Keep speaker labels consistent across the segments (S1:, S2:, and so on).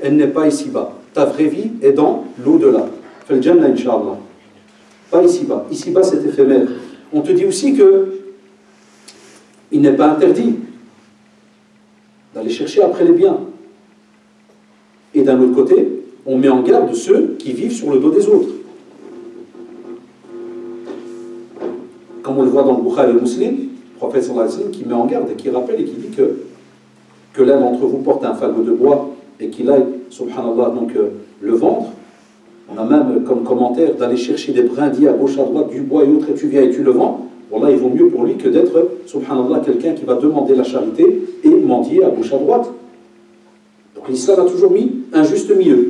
S1: elle n'est pas ici-bas. Ta vraie vie est dans l'au-delà. Fal Jannah, Inch'Allah. Pas ici-bas. Ici-bas, c'est éphémère. On te dit aussi que il n'est pas interdit d'aller chercher après les biens. Et d'un autre côté, on met en garde ceux qui vivent sur le dos des autres. Comme on le voit dans le Bukhari et le Muslim, le prophète sallallahu alayhi wa sallam qui met en garde et qui rappelle et qui dit que l'un d'entre vous porte un fagot de bois et qu'il aille, subhanallah, donc le vendre. On a même comme commentaire d'aller chercher des brindilles à gauche, à droite, du bois et autres, et tu viens et tu le vends. Voilà, il vaut mieux pour lui que d'être, subhanallah, quelqu'un qui va demander la charité et mendier à gauche, à droite. Donc l'islam a toujours mis un juste milieu.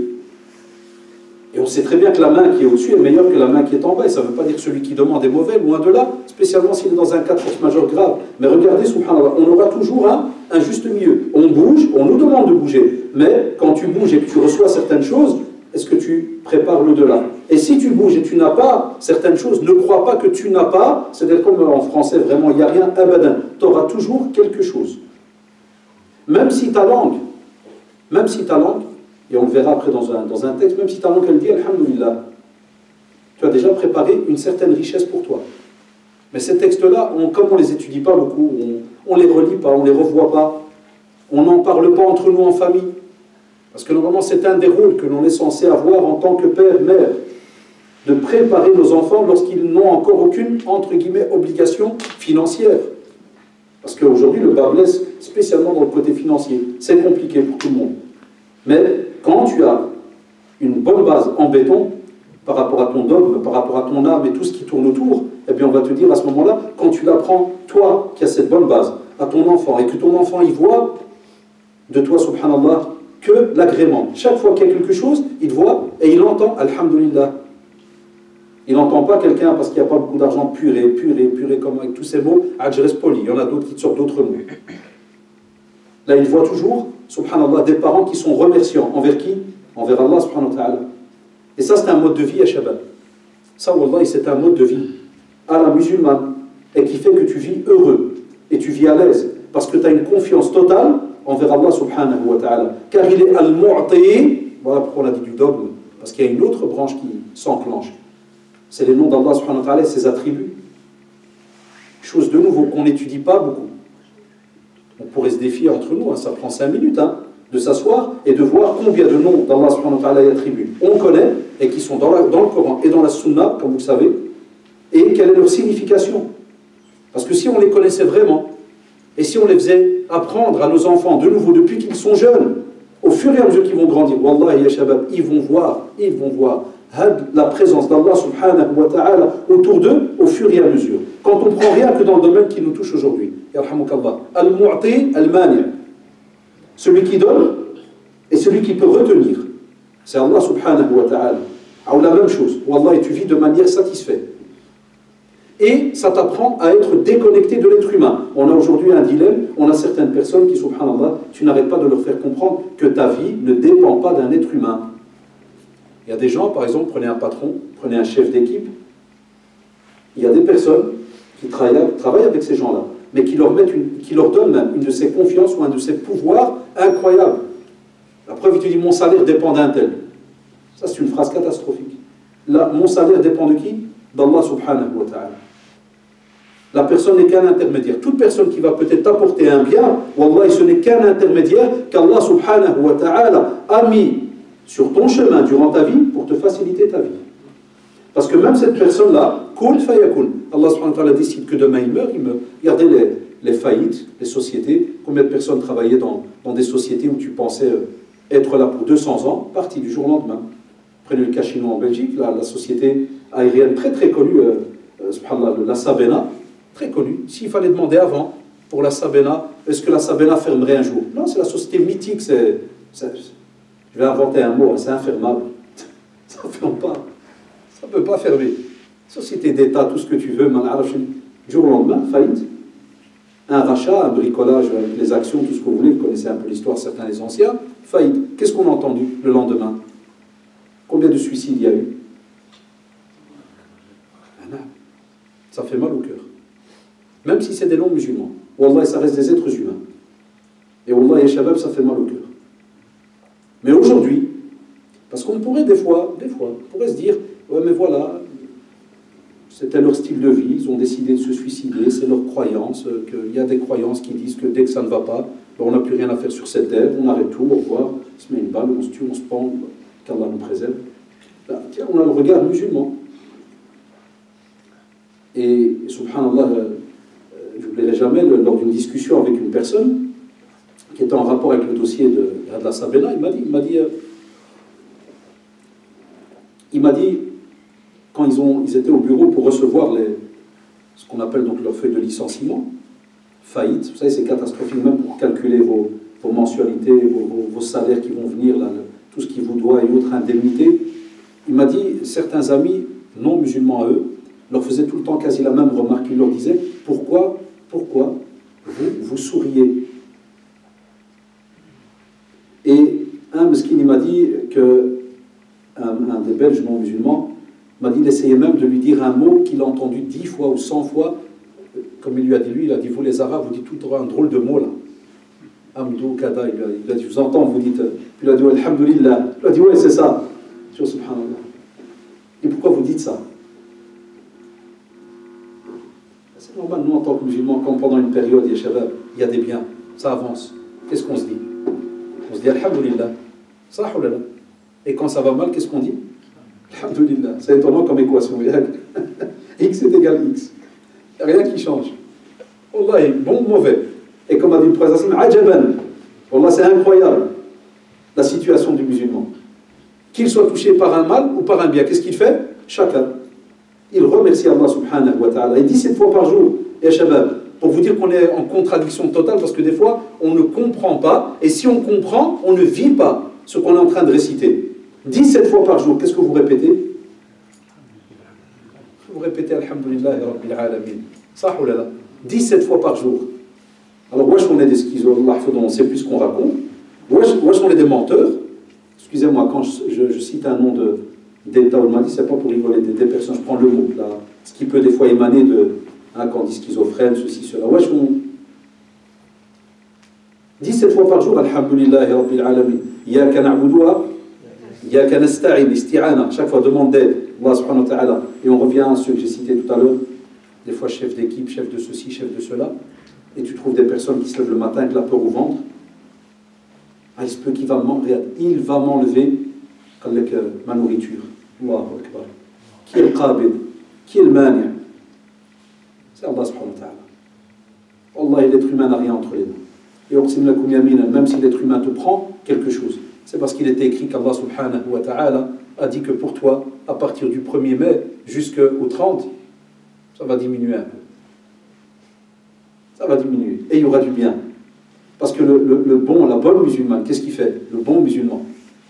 S1: Et on sait très bien que la main qui est au-dessus est meilleure que la main qui est en bas. Et ça ne veut pas dire que celui qui demande est mauvais, loin de là, spécialement s'il est dans un cas de force majeure grave. Mais regardez, subhanallah, on aura toujours un juste milieu. On bouge, on nous demande de bouger. Mais quand tu bouges et que tu reçois certaines choses, est-ce que tu prépares l'au-delà? Et si tu bouges et tu n'as pas certaines choses, ne crois pas que tu n'as pas, c'est-à-dire comme en français, vraiment, il n'y a rien, abadan. Tu auras toujours quelque chose. Même si ta langue, et on le verra après dans un texte, même si ta langue elle dit Alhamdulillah, tu as déjà préparé une certaine richesse pour toi. Mais ces textes-là, comme on ne les étudie pas beaucoup, on ne les relit pas, on ne les revoit pas, on n'en parle pas entre nous en famille. Parce que normalement, c'est un des rôles que l'on est censé avoir en tant que père, mère, de préparer nos enfants lorsqu'ils n'ont encore aucune, entre guillemets, obligation financière. Parce qu'aujourd'hui, le bas blesse, spécialement dans le côté financier. C'est compliqué pour tout le monde. Mais quand tu as une bonne base en béton, par rapport à ton dogme, par rapport à ton âme et tout ce qui tourne autour, eh bien on va te dire à ce moment-là, quand tu l'apprends, toi qui as cette bonne base, à ton enfant, et que ton enfant y voit de toi, subhanallah, que l'agrément. Chaque fois qu'il y a quelque chose, il voit et il entend, alhamdulillah. Il n'entend pas quelqu'un parce qu'il n'y a pas beaucoup d'argent, purée, comme avec tous ces mots, ajres poli. Il y en a d'autres qui sortent d'autres mots. Là, il voit toujours, subhanallah, des parents qui sont remerciants. Envers qui? Envers Allah, subhanahu wa ta'ala. Et ça, c'est un mode de vie à Shabbat. Ça, wallah, c'est un mode de vie à la musulmane et qui fait que tu vis heureux et tu vis à l'aise parce que tu as une confiance totale envers Allah, subhanahu wa ta'ala. Car il est al-mu'ti. Voilà pourquoi on a dit du dogme. Parce qu'il y a une autre branche qui s'enclenche. C'est les noms d'Allah, subhanahu wa ta'ala, et ses attributs. Chose de nouveau qu'on n'étudie pas beaucoup. On pourrait se défier entre nous, hein, ça prend 5 minutes, de s'asseoir et de voir combien de noms d'Allah subhanahu wa ta'ala y attribuent. On connaît, et qui sont dans le Coran et dans la Sunna, comme vous le savez, et quelle est leur signification. Parce que si on les connaissait vraiment, et si on les faisait apprendre à nos enfants, de nouveau, depuis qu'ils sont jeunes, au fur et à mesure qu'ils vont grandir, Wallah ya shabab, ils vont voir la présence d'Allah subhanahu wa ta'ala autour d'eux au fur et à mesure. Quand on prend rien que dans le domaine qui nous touche aujourd'hui. Yarhamukallah. Al-mu'ti, al-mani'. Celui qui donne et celui qui peut retenir. C'est Allah subhanahu wa ta'ala. Ou la même chose. Wallah, et tu vis de manière satisfaite. Et ça t'apprend à être déconnecté de l'être humain. On a aujourd'hui un dilemme. On a certaines personnes qui, subhanallah, tu n'arrêtes pas de leur faire comprendre que ta vie ne dépend pas d'un être humain. Il y a des gens, par exemple, prenez un patron, prenez un chef d'équipe. Il y a des personnes qui travaillent avec ces gens-là, mais qui leur donnent même une de ses confiances ou un de ses pouvoirs incroyables. La preuve, il te dit, mon salaire dépend d'un tel. Ça, c'est une phrase catastrophique. Là, mon salaire dépend de qui? D'Allah subhanahu wa ta'ala. La personne n'est qu'un intermédiaire. Toute personne qui va peut-être t'apporter un bien, wallah, ce n'est qu'un intermédiaire qu'Allah subhanahu wa ta'ala a mis sur ton chemin durant ta vie pour te faciliter ta vie. Parce que même cette personne-là, kun fayakun, Allah subhanahu wa ta'ala décide que demain il meurt, il meurt. Regardez les faillites, les sociétés, combien de personnes travaillaient dans des sociétés où tu pensais être là pour 200 ans, parti du jour au lendemain. Prenez le cas chez nous en Belgique, la société aérienne très très connue, subhanallah, la Sabena, très connue. S'il fallait demander avant, pour la Sabena, est-ce que la Sabena fermerait un jour? Non, c'est la société mythique, je vais inventer un mot, c'est infermable. Ça ne ferme pas. Ça ne peut pas fermer. Société d'État, tout ce que tu veux, du jour au lendemain, faillite. Un rachat, un bricolage avec les actions, tout ce que vous voulez, vous connaissez un peu l'histoire, certains les anciens, faillite. Qu'est-ce qu'on a entendu le lendemain? Combien de suicides il y a eu? Ça fait mal au cœur. Même si c'est des noms musulmans. Wallah, ça reste des êtres humains. Et Wallah, ya shabab, ça fait mal au cœur. Mais aujourd'hui, parce qu'on pourrait des fois, on pourrait se dire, ouais mais voilà, c'était leur style de vie, ils ont décidé de se suicider, c'est leur croyance, qu'il y a des croyances qui disent que dès que ça ne va pas, ben on n'a plus rien à faire sur cette terre, on arrête tout, au revoir, on se met une balle, on se tue, on se pend, qu'Allah nous préserve. Là, tiens, on a le regard musulman. Et subhanallah, je n'oublierai jamais, lors d'une discussion avec une personne qui était en rapport avec le dossier de Hadla Sabena, il m'a dit, quand ils étaient au bureau pour recevoir ce qu'on appelle donc leur feuille de licenciement, faillite, vous savez, c'est catastrophique même pour calculer vos mensualités, vos salaires qui vont venir, là, tout ce qui vous doit et autres indemnités. Il m'a dit, certains amis non musulmans à eux, leur faisaient tout le temps quasi la même remarque. Il leur disait, pourquoi vous souriez? Et un mesquin, il m'a dit que un des Belges non musulmans m'a dit, il essayait même de lui dire un mot qu'il a entendu 10 fois ou 100 fois. Comme il lui a dit lui, il a dit, vous les Arabes, vous dites tout le temps un drôle de mot là. Amdou, Kada, il a dit, je vous entends, vous dites. Puis il a dit, alhamdulillah. Il a dit, ouais, c'est ça. Je dis, subhanallah. Et pourquoi vous dites ça? C'est normal, nous en tant que musulmans, quand pendant une période, il y a des biens, ça avance. Qu'est-ce qu'on se dit? On se dit, alhamdulillah. Et quand ça va mal, qu'est-ce qu'on dit? Alhamdulillah. C'est étonnant comme équation. X est égal X. Il n'y a rien qui change. Wallah, bon ou mauvais. Et comme a dit le prophète, ajaban. Wallah, c'est incroyable, la situation du musulman. Qu'il soit touché par un mal ou par un bien, qu'est-ce qu'il fait? Chacun. Il remercie Allah subhanahu wa ta'ala. Et 17 fois par jour, ya shabab, pour vous dire qu'on est en contradiction totale, parce que des fois, on ne comprend pas, et si on comprend, on ne vit pas ce qu'on est en train de réciter. 17 fois par jour, qu'est-ce que vous répétez? Vous répétez Alhamdulillah Rabbil Alamin. Ça ou là 17 fois par jour. Alors, wesh, on est des schizos, on ne sait plus ce qu'on raconte. Wesh, on est des menteurs. Excusez-moi, quand je cite un nom d'État ou de Mali, c'est pas pour rigoler des personnes, je prends le mot, là, ce qui peut des fois émaner de, quand on dit schizophrène, ceci, cela. Wesh, 17 fois par jour, Alhamdulillah Rabbil Alamin. Iyaka na'buduha, iyaka nasta'in, isti'ana. Chaque fois, demande d'aide. Allah subhanahu wa ta'ala. Et on revient à ceux que j'ai cités tout à l'heure. Des fois, chef d'équipe, chef de ceci, chef de cela. Et tu trouves des personnes qui se lèvent le matin avec la peur au ventre. Ah, il se peut qu'il va m'enlever avec ma nourriture. Allahu Akbar. Qui est le qabid? Qui est le mani'? C'est Allah subhanahu wa ta'ala. Allah, l'être humain n'a rien entre les mains. Et même si l'être humain te prend quelque chose, c'est parce qu'il était écrit qu'Allah subhanahu wa ta'ala a dit que pour toi, à partir du 1er mai jusqu'au 30, ça va diminuer un peu. Ça va diminuer. Et il y aura du bien. Parce que le bon, la bonne musulmane, qu'est-ce qu'il fait? Le bon musulman,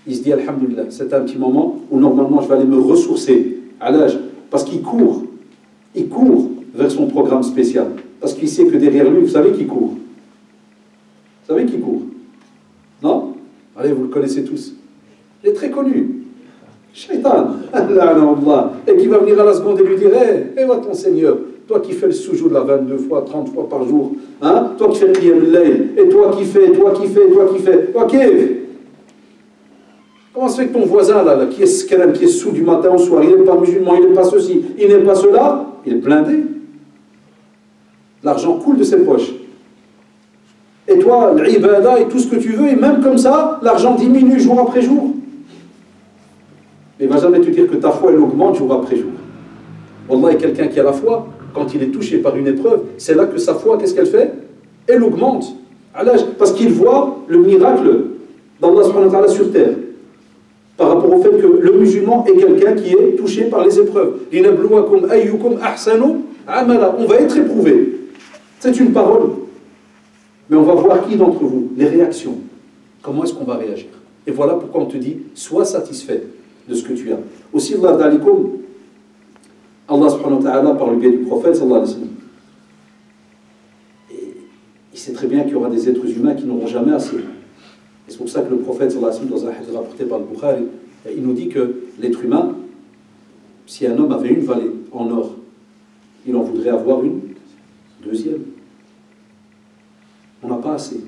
S1: il se dit alhamdulillah, c'est un petit moment où normalement je vais aller me ressourcer à l'âge. Parce qu'il court vers son programme spécial. Parce qu'il sait que derrière lui, vous savez qui court? Vous savez qui court? Non? Allez, vous le connaissez tous. Il est très connu. Shaitan. Et qui va venir à la seconde et lui dire, hé, va ton Seigneur, toi qui fais le soujou de la 22 fois, 30 fois par jour, hein? Toi qui fais le qiyam al-layl, et toi qui fais, ok. Comment se fait que ton voisin, là, qui est skrem, qui est sous du matin au soir, il n'est pas musulman, il n'est pas ceci, il n'est pas cela, il est blindé. L'argent coule de ses poches. Et toi, l'ibada et tout ce que tu veux, et même comme ça, l'argent diminue jour après jour. Mais il ne va jamais te dire que ta foi, elle augmente jour après jour. Wallah, quelqu'un qui a la foi, quand il est touché par une épreuve, c'est là que sa foi, qu'est-ce qu'elle fait? Elle augmente. Parce qu'il voit le miracle d'Allah subhanahu wa ta'ala sur terre. Par rapport au fait que le musulman est quelqu'un qui est touché par les épreuves. Linabluwakum ayyukum ahsanu amala. On va être éprouvé. C'est une parole. Mais on va voir qui d'entre vous, les réactions. Comment est-ce qu'on va réagir? Et voilà pourquoi on te dit, sois satisfait de ce que tu as. Aussi, Allah subhanahu wa ta'ala, par le biais du prophète, sallallahu alayhi wa sallam, et il sait très bien qu'il y aura des êtres humains qui n'auront jamais assez. Et c'est pour ça que le prophète, sallallahu alayhi wa sallam, dans un hadith rapporté par le Bukhari, il nous dit que l'être humain, si un homme avait une vallée en or, il en voudrait avoir une deuxième. On n'a pas assez.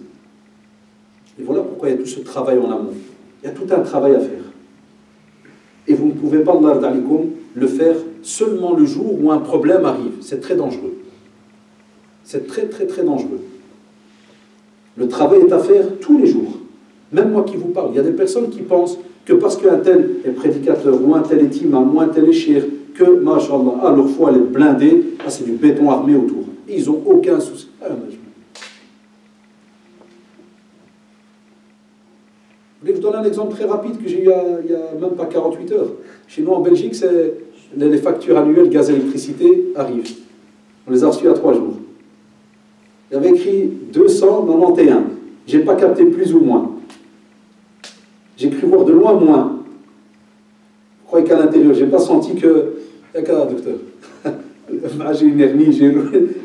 S1: Et voilà pourquoi il y a tout ce travail en amont. Il y a tout un travail à faire. Et vous ne pouvez pas, le faire seulement le jour où un problème arrive. C'est très dangereux. C'est très, très, très dangereux. Le travail est à faire tous les jours. Même moi qui vous parle, il y a des personnes qui pensent que parce qu'un tel est prédicateur, ou un tel est imam, ou un tel est shir, que, mashallah, leur foi elle est blindée, c'est du béton armé autour. Et ils n'ont aucun souci. Je vous donne un exemple très rapide que j'ai eu il n'y a même pas 48 heures. Chez nous en Belgique, les factures annuelles gaz et électricité arrivent. On les a reçues à 3 jours. Il y avait écrit 291. Je n'ai pas capté plus ou moins. J'ai cru voir de loin moins. Vous croyez qu'à l'intérieur, je n'ai pas senti que... D'accord, docteur. J'ai une hernie,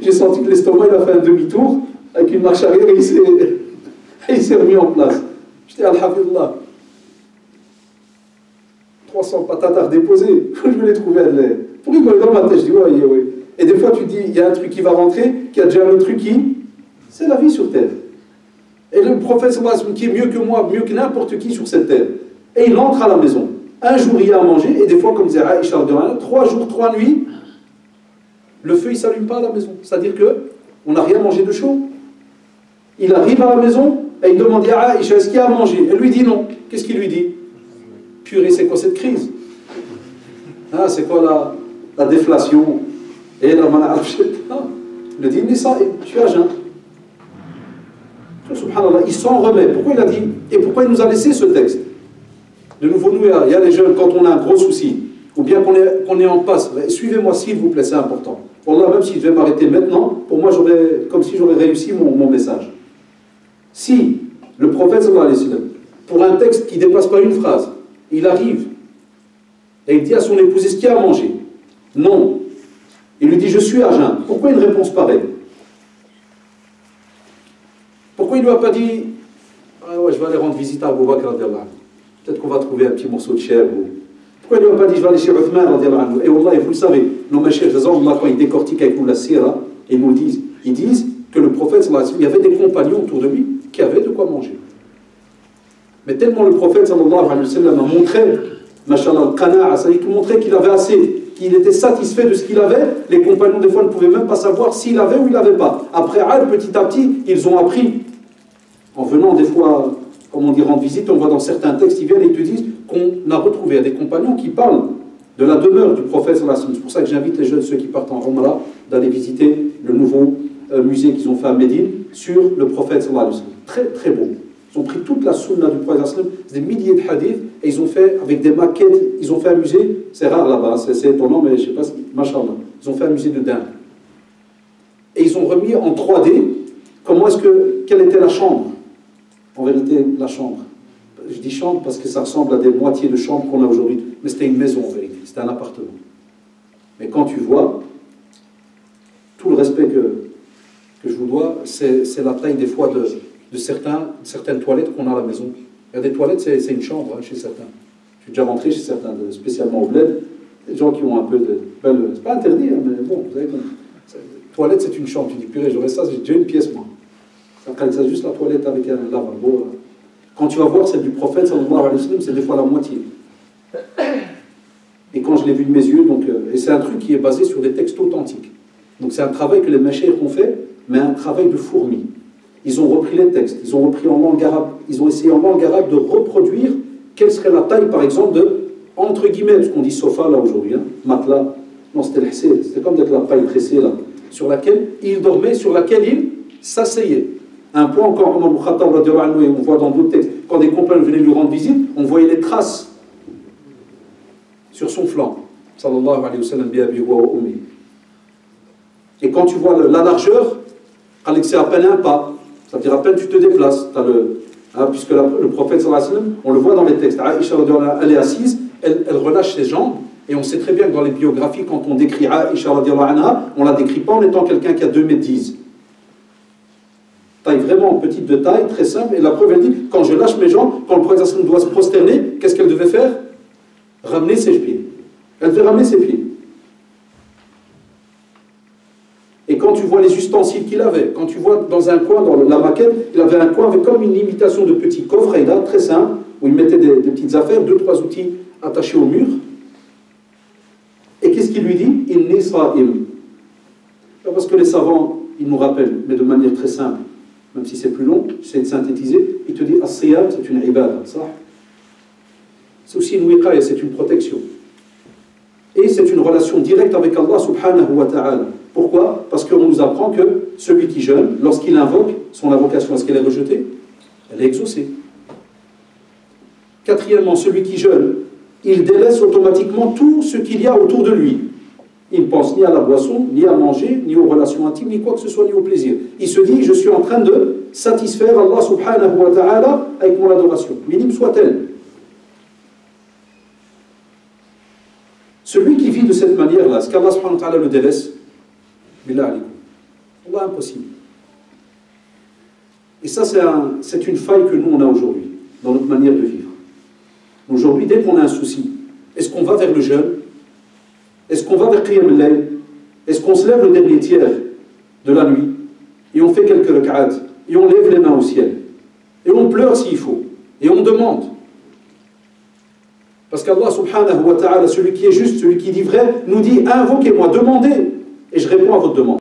S1: j'ai senti que l'estomac il a fait un demi-tour avec une marche arrière et il s'est remis en place. J'étais alhamdulillah. 300 patates à redéposer. Je vais les trouver à l'air. Pour rigoler dans ma tête, je dis ouais, ouais. Et des fois tu dis, il y a un truc qui va rentrer, qui a déjà un autre truc qui... C'est la vie sur terre. Et le prophète qui est mieux que moi, mieux que n'importe qui sur cette terre. Et il entre à la maison. Un jour il y a à manger, et des fois, comme disait Aïcha, 3 jours, 3 nuits, le feu il ne s'allume pas à la maison. C'est-à-dire qu'on n'a rien mangé de chaud. Il arrive à la maison, et il demande à Aïcha, est-ce qu'il y a à manger? Elle lui dit non. Qu'est-ce qu'il lui dit? Purée, c'est quoi cette crise? Ah, c'est quoi la déflation? Et la mana'af. Il dit, mais ça, je suis à jeun. Subhanallah, il s'en remet. Pourquoi il a dit? Et pourquoi il nous a laissé ce texte? De nouveau, nous, il y a les jeunes, quand on a un gros souci, ou bien qu'on est en passe, suivez-moi s'il vous plaît, c'est important. Wallah, même si je vais m'arrêter maintenant, pour moi, comme si j'aurais réussi mon message. Si le prophète, sallallahu alayhi wa sallam, pour un texte qui ne dépasse pas une phrase, il arrive et il dit à son épouse, est-ce qu'il y a à manger? Non. Il lui dit, je suis à jeun. Pourquoi une réponse pareille? Pourquoi il ne lui a pas dit, ah ouais, je vais aller rendre visite à Abu Bakr, peut-être qu'on va trouver un petit morceau de chair. Pourquoi il ne lui a pas dit, je vais aller chez Uthman, et Wallah, vous le savez, nos machers, quand ils décortiquent avec nous la sira, ils nous disent, que le prophète, il y avait des compagnons autour de lui qui avaient de quoi manger. Mais tellement le prophète sallallahu alayhi wa sallam a montré, mashallah, al-qana'a, c'est-à-dire qu'il montrait qu'il avait assez, qu'il était satisfait de ce qu'il avait, les compagnons des fois ne pouvaient même pas savoir s'il avait ou il n'avait pas. Après, petit à petit, ils ont appris, en venant des fois, comme on dit, rendre visite, on voit dans certains textes, ils viennent et ils te disent qu'on a retrouvé, il y a des compagnons qui parlent de la demeure du prophète sallallahu alayhi wa sallam. C'est pour ça que j'invite les jeunes, ceux qui partent en Umrah, d'aller visiter le nouveau musée qu'ils ont fait à Médine sur le prophète sallallahu alayhi wa sallam. Très très beau. Ils ont pris toute la sunna du prophète sallallahu alayhi wa sallam, des milliers de hadiths, et ils ont fait, avec des maquettes, ils ont fait un musée, c'est rare là-bas, c'est étonnant, mais je ne sais pas, machallah, ils ont fait un musée de dingue. Et ils ont remis en 3D, quelle était la chambre? En vérité, la chambre. Je dis chambre parce que ça ressemble à des moitiés de chambre qu'on a aujourd'hui, mais c'était une maison en vérité, c'était un appartement. Mais quand tu vois, tout le respect que je vous dois, c'est la taille des fois de certaines toilettes qu'on a à la maison. Il y a des toilettes, c'est une chambre chez certains. Je suis déjà rentré chez certains, spécialement au bled, des gens qui ont un peu de belle... C'est pas interdit, hein, mais bon, vous savez, toilette c'est une chambre. Tu dis, purée, j'aurais ça, j'ai déjà une pièce moi. C'est juste la toilette avec un lavabo. Quand tu vas voir celle du prophète, sallallahu alayhi wa sallam, c'est des fois la moitié. Et quand je l'ai vu de mes yeux, et c'est un truc qui est basé sur des textes authentiques. Donc c'est un travail que les mashayikh ont fait, mais un travail de fourmi. Ils ont repris les textes, ils ont repris en langue arabe, ils ont essayé en langue arabe de reproduire quelle serait la taille, par exemple, entre guillemets, parce qu'on dit sofa là aujourd'hui, hein, matelas. Non, c'était l'hsir, c'était comme d'être la paille pressée là, sur laquelle il dormait, sur laquelle il s'asseyait. Un point encore, Omar ibn Khattab, et on voit dans d'autres textes, quand des compagnons venaient lui rendre visite, on voyait les traces sur son flanc. Sallallahu alayhi wa sallam, bi abi wa ummi. Et quand tu vois la largeur, c'est à peine un pas, c'est-à-dire à peine tu te déplaces. Puisque le prophète, sallallahu alayhi wa sallam, on le voit dans les textes, Aïcha, elle est assise, elle relâche ses jambes, et on sait très bien que dans les biographies, quand on décrit Aïcha, on ne la décrit pas en étant quelqu'un qui a 2,10 m. Taille vraiment petite de taille, très simple, et la preuve, elle dit, quand je lâche mes jambes, quand le prophète sallallahu alayhi wa sallam doit se prosterner, qu'est-ce qu'elle devait faire? Ramener ses pieds. Elle devait ramener ses pieds. Et quand tu vois les ustensiles qu'il avait, quand tu vois dans un coin, dans la maquette, il avait un coin avec comme une imitation de petit coffre, et là, très simple, où il mettait des petites affaires, 2-3 outils attachés au mur. Et qu'est-ce qu'il lui dit? Inni sa'im. Parce que les savants, ils nous rappellent, mais de manière très simple, même si c'est plus long, j'essaie de synthétiser, il te dit as-siyam, c'est une ibada, ça. C'est aussi une wiqaya, c'est une protection. Et c'est une relation directe avec Allah subhanahu wa ta'ala. Pourquoi? Parce qu'on nous apprend que celui qui jeûne, lorsqu'il invoque, son invocation, est-ce qu'elle est rejetée? Elle est exaucée. Quatrièmement, celui qui jeûne, il délaisse automatiquement tout ce qu'il y a autour de lui. Il ne pense ni à la boisson, ni à manger, ni aux relations intimes, ni quoi que ce soit, ni au plaisir. Il se dit, je suis en train de satisfaire Allah subhanahu wa ta'ala avec mon adoration, minime soit-elle. Celui qui vit de cette manière-là, est-ce qu'Allah subhanahu wa ta'ala le délaisse? Billah alaykum. Allah, impossible. Et ça, c'est une faille que nous, on a aujourd'hui, dans notre manière de vivre. Aujourd'hui, dès qu'on a un souci, est-ce qu'on va vers le jeûne? Est-ce qu'on va vers Qiyam al-Layl? Est-ce qu'on se lève le dernier tiers de la nuit et on fait quelques rak'at et on lève les mains au ciel et on pleure s'il faut et on demande? Parce qu'Allah subhanahu wa ta'ala, celui qui est juste, celui qui dit vrai, nous dit invoquez-moi, demandez et je réponds à votre demande.